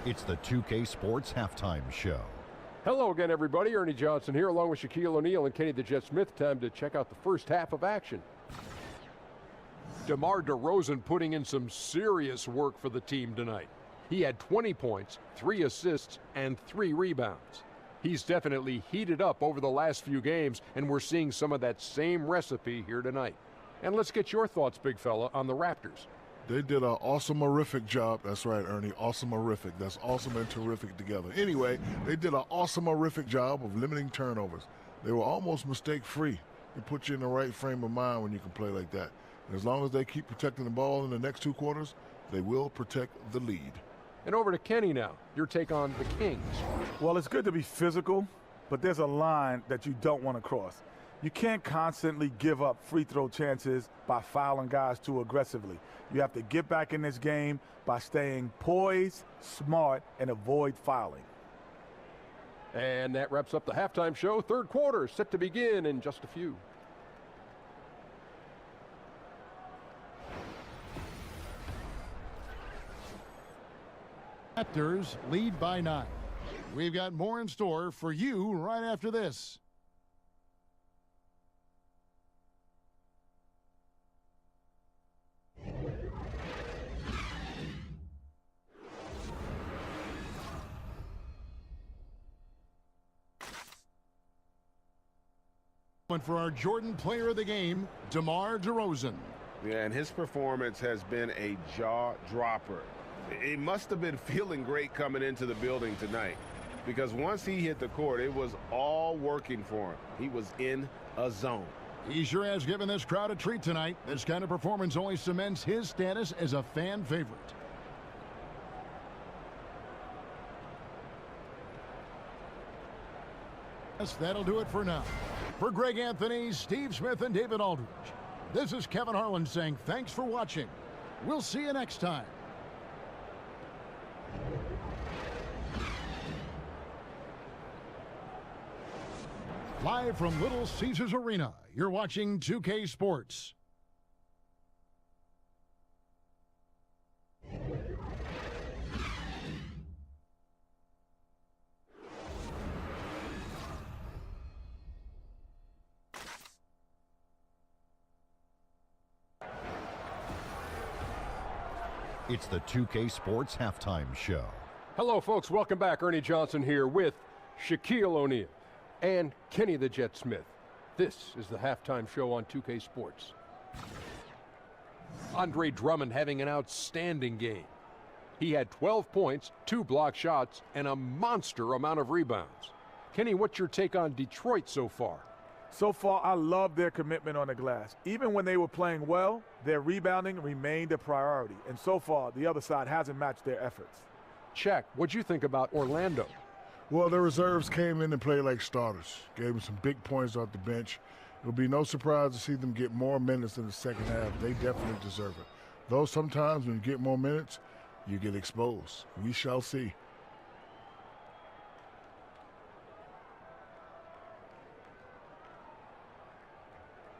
It's the 2K Sports Halftime Show. Hello again, everybody. Ernie Johnson here, along with Shaquille O'Neal and Kenny the Jet Smith. Time to check out the first half of action. DeMar DeRozan putting in some serious work for the team tonight. He had 20 points, 3 assists, and 3 rebounds. He's definitely heated up over the last few games, and we're seeing some of that same recipe here tonight. And let's get your thoughts, big fella, on the Raptors. They did an awesome-orific job. That's right, Ernie. Awesome-orific. That's awesome and terrific together. Anyway, they did an awesome-orific job of limiting turnovers. They were almost mistake-free. It puts you in the right frame of mind when you can play like that. And as long as they keep protecting the ball in the next 2 quarters, they will protect the lead. And over to Kenny now. Your take on the Kings. Well, it's good to be physical, but there's a line that you don't want to cross. You can't constantly give up free throw chances by fouling guys too aggressively. You have to get back in this game by staying poised, smart, and avoid fouling. And that wraps up the halftime show. Third quarter set to begin in just a few. Raptors lead by 9. We've got more in store for you right after this. For our Jordan Player of the Game, DeMar DeRozan. Yeah, and his performance has been a jaw-dropper. He must have been feeling great coming into the building tonight, because once he hit the court, it was all working for him. He was in a zone. He sure has given this crowd a treat tonight. This kind of performance only cements his status as a fan favorite. Yes, that'll do it for now. For Greg Anthony, Steve Smith, and David Aldridge, this is Kevin Harlan saying thanks for watching. We'll see you next time. Live from Little Caesars Arena, you're watching 2K Sports. It's the 2K Sports Halftime Show. Hello, folks. Welcome back. Ernie Johnson here with Shaquille O'Neal and Kenny the Jet Smith. This is the halftime show on 2K Sports. Andre Drummond having an outstanding game. He had 12 points, 2 block shots, and a monster amount of rebounds. Kenny, what's your take on Detroit so far? So far, I love their commitment on the glass. Even when they were playing well, their rebounding remained a priority. And so far, the other side hasn't matched their efforts. Check. What'd you think about Orlando? Well, the reserves came in and played like starters. Gave them some big points off the bench. It'll be no surprise to see them get more minutes in the second half. They definitely deserve it. Though sometimes when you get more minutes, you get exposed. We shall see.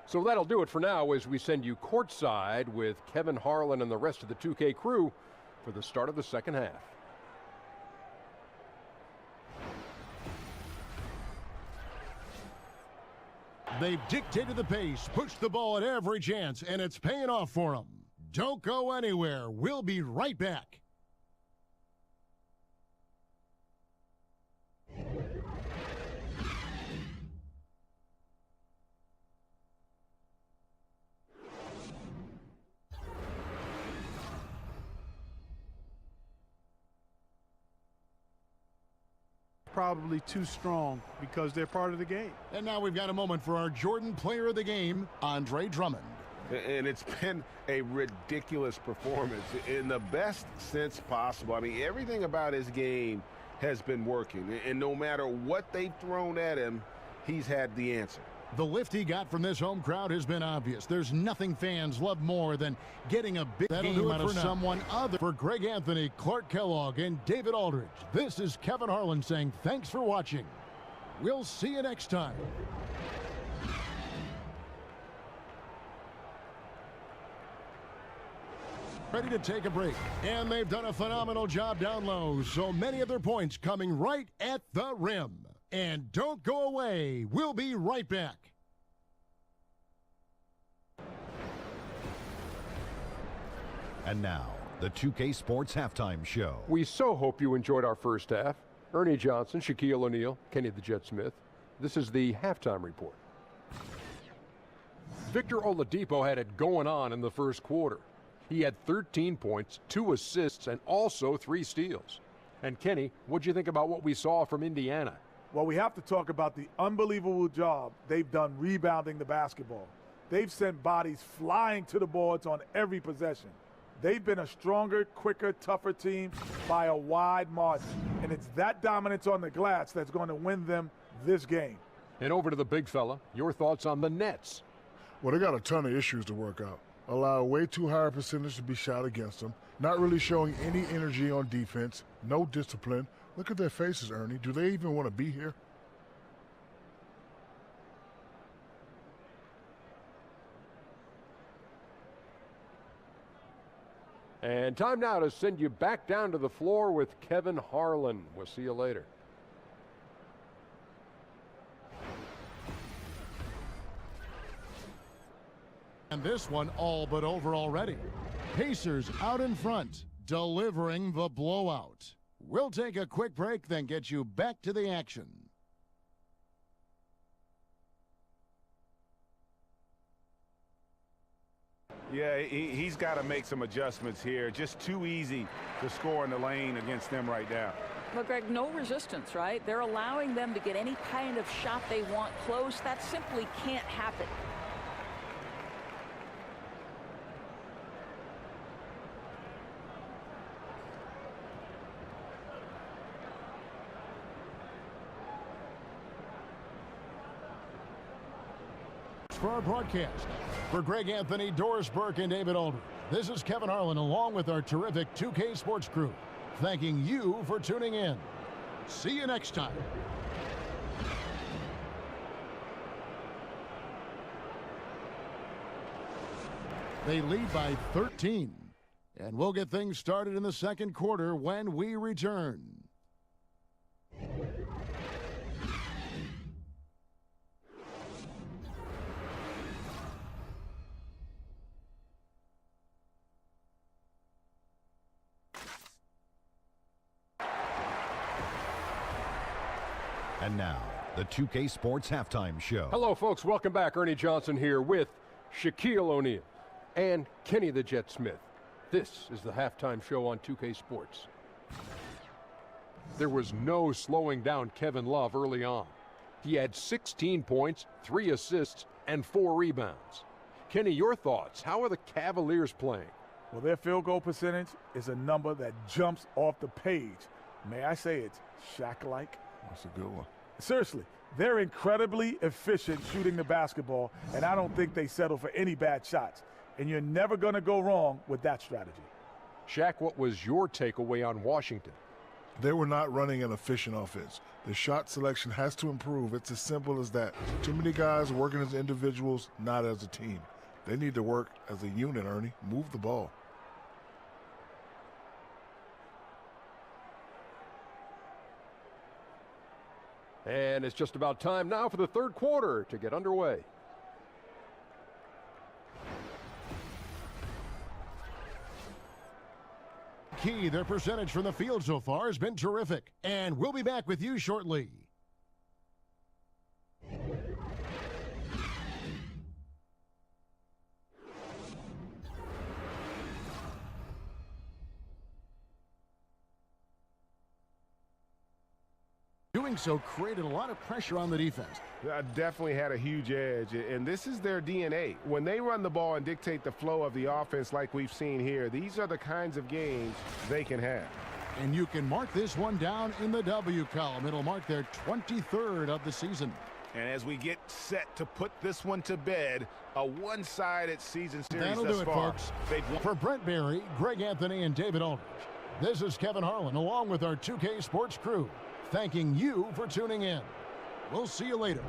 So that'll do it for now as we send you courtside with Kevin Harlan and the rest of the 2K crew for the start of the second half. They've dictated the pace, pushed the ball at every chance, and it's paying off for them. Don't go anywhere. We'll be right back. Probably too strong because they're part of the game. And now we've got a moment for our Jordan Player of the Game, Andre Drummond. And it's been a ridiculous performance in the best sense possible. I mean, everything about his game has been working. And no matter what they've thrown at him, he's had the answer. The lift he got from this home crowd has been obvious. There's nothing fans love more than getting a big game out of someone other. For Greg Anthony, Clark Kellogg, and David Aldridge, this is Kevin Harlan saying thanks for watching. We'll see you next time. Ready to take a break. And they've done a phenomenal job down low. So many of their points coming right at the rim. And don't go away. We'll be right back. And now, the 2K Sports Halftime Show. We so hope you enjoyed our first half. Ernie Johnson, Shaquille O'Neal, Kenny the Jet Smith. This is the halftime report. Victor Oladipo had it going on in the first quarter. He had 13 points, 2 assists, and also 3 steals. And Kenny, what'd you think about what we saw from Indiana? Well, we have to talk about the unbelievable job they've done rebounding the basketball. They've sent bodies flying to the boards on every possession. They've been a stronger, quicker, tougher team by a wide margin. And it's that dominance on the glass that's going to win them this game. And over to the big fella, your thoughts on the Nets. Well, they got a ton of issues to work out. Allow way too high a percentage to be shot against them. Not really showing any energy on defense. No discipline. Look at their faces, Ernie. Do they even want to be here? And time now to send you back down to the floor with Kevin Harlan. We'll see you later. And this one all but over already. Pacers out in front, delivering the blowout. We'll take a quick break, then get you back to the action. Yeah, he's got to make some adjustments here. Just too easy to score in the lane against them right now. But, Greg, no resistance, right? They're allowing them to get any kind of shot they want close. That simply can't happen. For our broadcast, for Greg Anthony, Doris Burke, and David Aldridge, this is Kevin Harlan along with our terrific 2K Sports crew, thanking you for tuning in. See you next time. They lead by 13, and we'll get things started in the second quarter when we return. And now, the 2K Sports Halftime Show. Hello, folks. Welcome back. Ernie Johnson here with Shaquille O'Neal and Kenny the Jet Smith. This is the halftime show on 2K Sports. There was no slowing down Kevin Love early on. He had 16 points, 3 assists, and 4 rebounds. Kenny, your thoughts? How are the Cavaliers playing? Well, their field goal percentage is a number that jumps off the page. May I say it's Shaq-like? That's a good one. Seriously, they're incredibly efficient shooting the basketball, and I don't think they settle for any bad shots. And you're never going to go wrong with that strategy. Shaq, what was your takeaway on Washington? They were not running an efficient offense. The shot selection has to improve. It's as simple as that. Too many guys working as individuals, not as a team. They need to work as a unit, Ernie. Move the ball. And it's just about time now for the third quarter to get underway. Key, their percentage from the field so far has been terrific. And we'll be back with you shortly. Doing so created a lot of pressure on the defense. Definitely had a huge edge, and this is their DNA. When they run the ball and dictate the flow of the offense like we've seen here, these are the kinds of games they can have. And you can mark this one down in the W column. It'll mark their 23rd of the season. And as we get set to put this one to bed, a one-sided season series That'll thus do it, far. folks. For Brent Barry, Greg Anthony, and David Aldridge, this is Kevin Harlan along with our 2K Sports crew, thanking you for tuning in. We'll see you later.